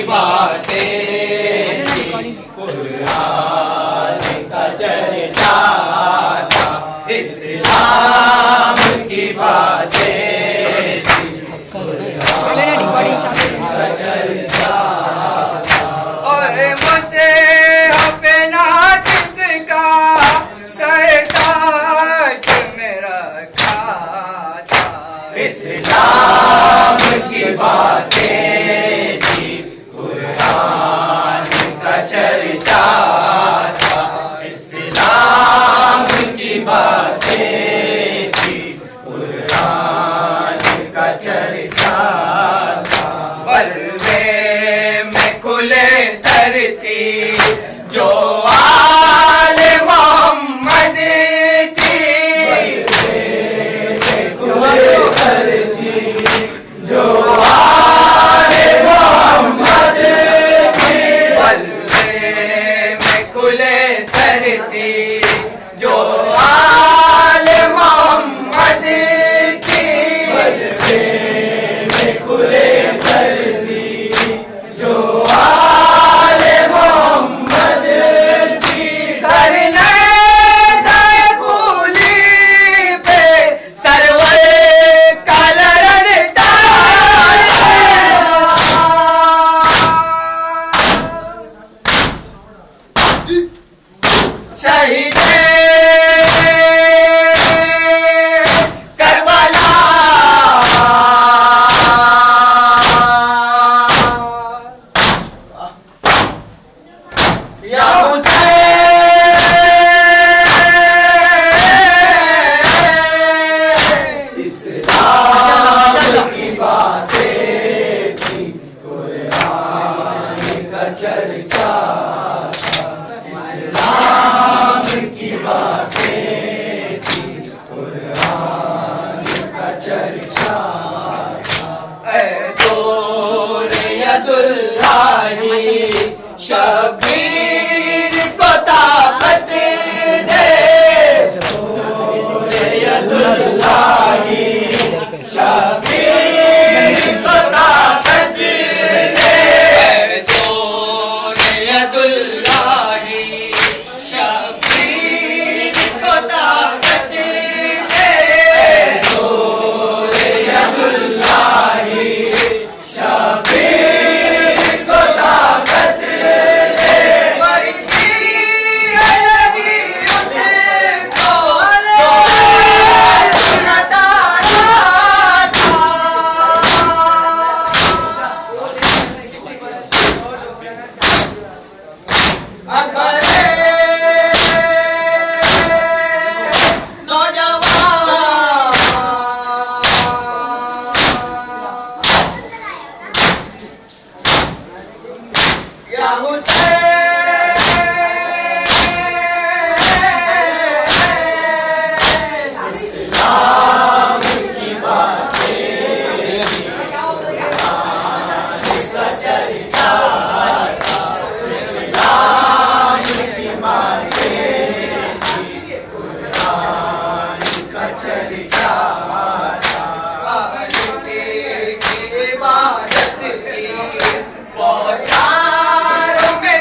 बातें थी, कुरान का चर्चा था, इस्लाम की बातें थी, कुरान का चर्चा था। और मुझसे अपना चिपका सरताज में रखा था, इस्लाम की बातें थी, कुरान का चर्चा था, इस्लाम की बातें थी, कुरान का चर्चा था। बलवे में खुले सर थी जो आले मोहम्मद की, बलवे में खुले सर थी जो आले मोहम्मद की, बलवे में खुले सर थी जो आले मोहम्मद की, बलवे में खुले सर थी जो आले मोहम्मद की। सर नज़र कुली पे सरवर का लरज़ता शहीदे करबला या हुसैन, इस्लाम की बातें थी, कुरान का चर्चा था, इस्लाम की बातें थी, कुरान का चर्चा था। ऐ ज़ोर-ए-यदुल्लाही शबीर को ताकत दे, ज़ोर-ए-यदुल्लाही शबीर को ताकत दे, ज़ोर-ए-यदुल्लाही शबीर को ताकत दे, ज़ोर-ए-यदुल्लाही शबीर को ताकत दे। मर्ज़ी अलगी उसको सुनता था, अकबरे नौजवान या हुसैन, इस्लाम की बातें थी, कुरान का चर्चा था, इस्लाम की बातें थी, कुरान का चर्चा था। आलिम की इबादत की बौछारों में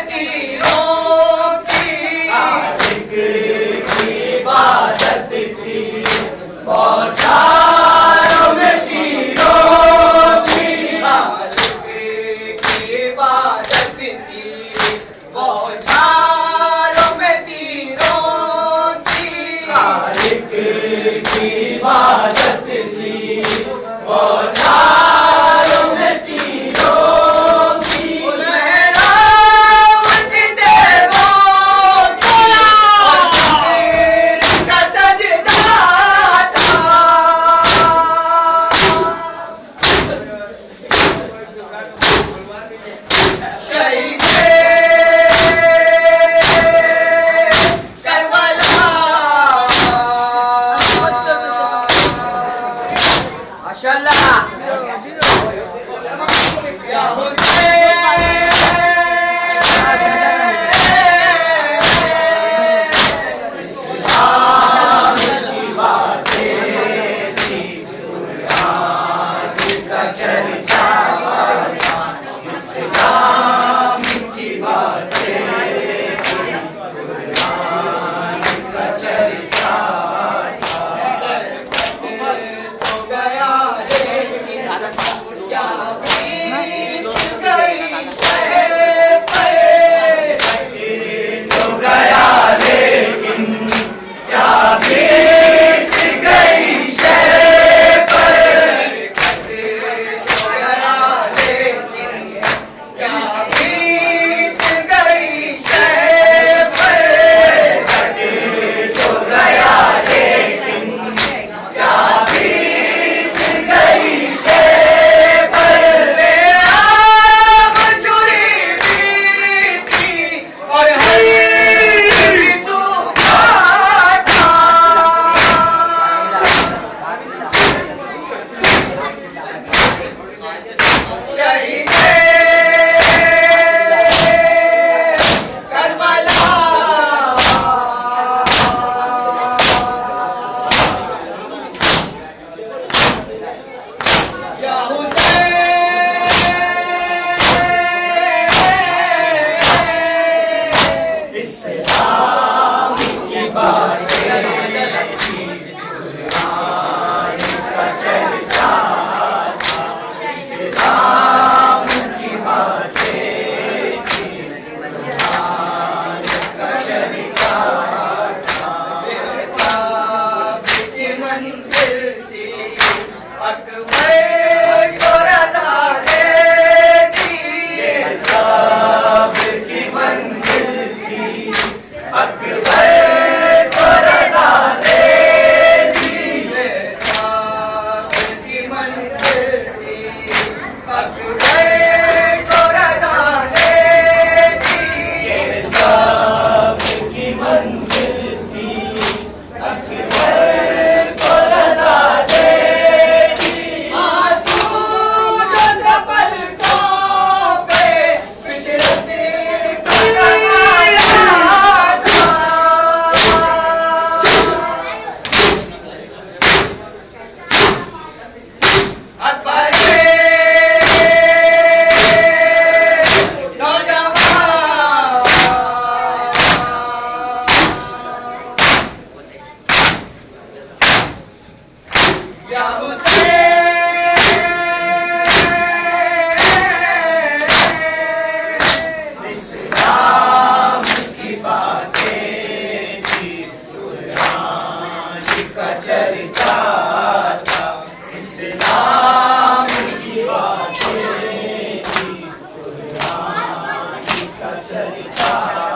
चली जाता,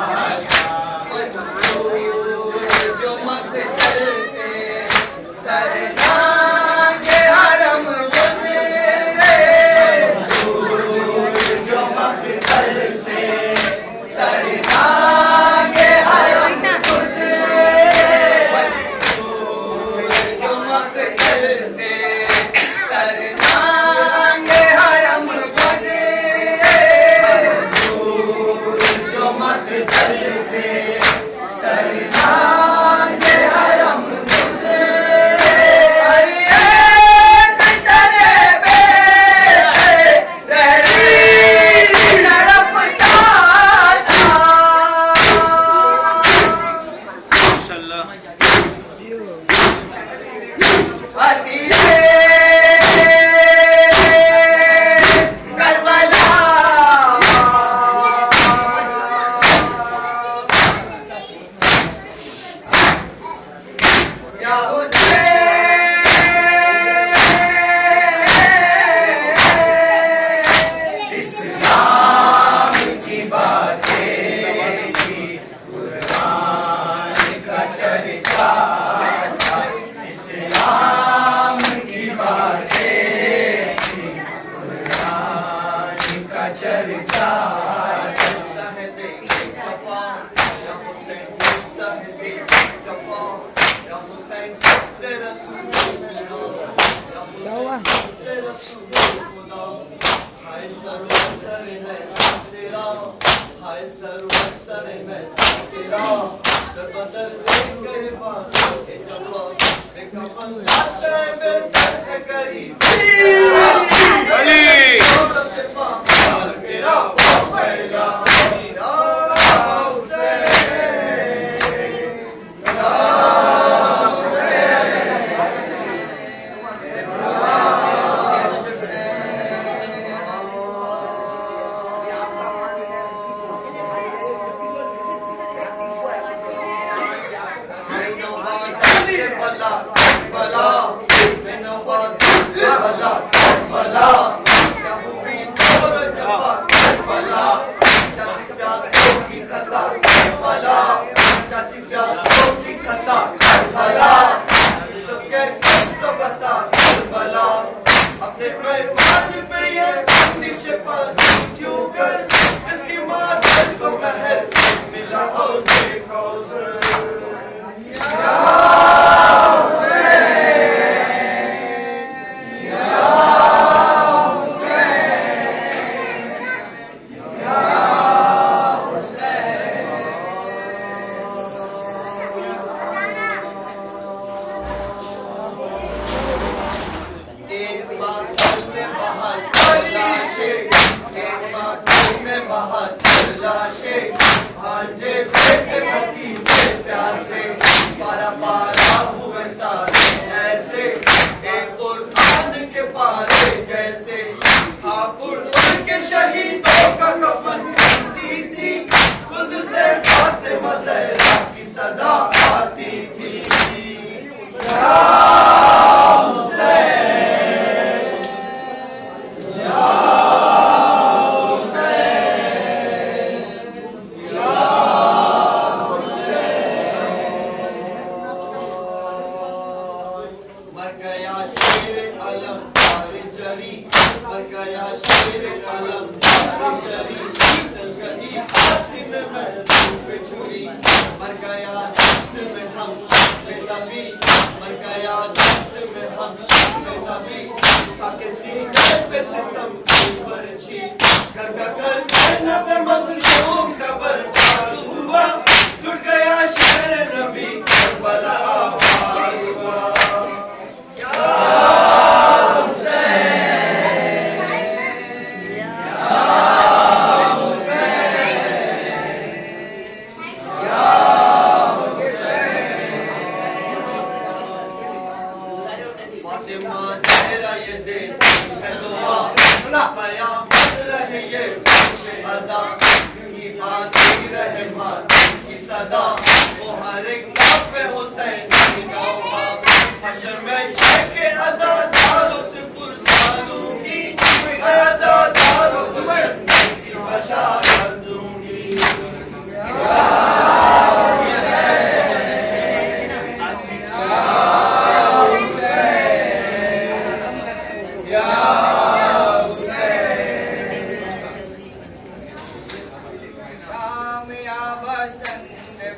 जो मकतल से सरनांगे हरम गुज़रे, जो मकतल से सरनांगे हरम गुज़रे, जो मकतल से सरनांगे हरम गुज़रे, जो मकतल से सरनांगे हरम गुज़रे, अरे तेरे बेसे रहरीर तड़पता था, हसीने करबला, या हुसैन इस्लाम की बातें की, कुरान का चर्चा था, इस्लाम की बातें की, कुरान का चर्चा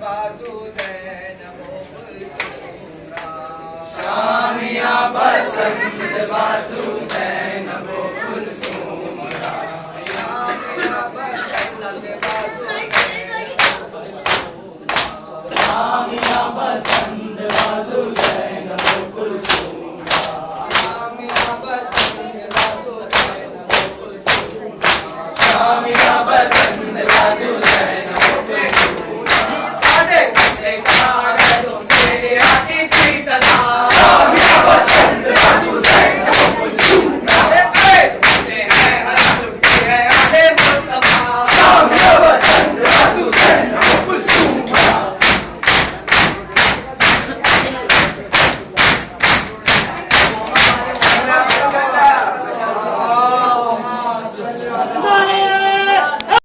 बाजू ज़ैनबो कुलसूरा शामिया बसंत बाजू ज़ैनबो कुलसूरा शामिया बसंत बाजू शामिया बसंत बाजू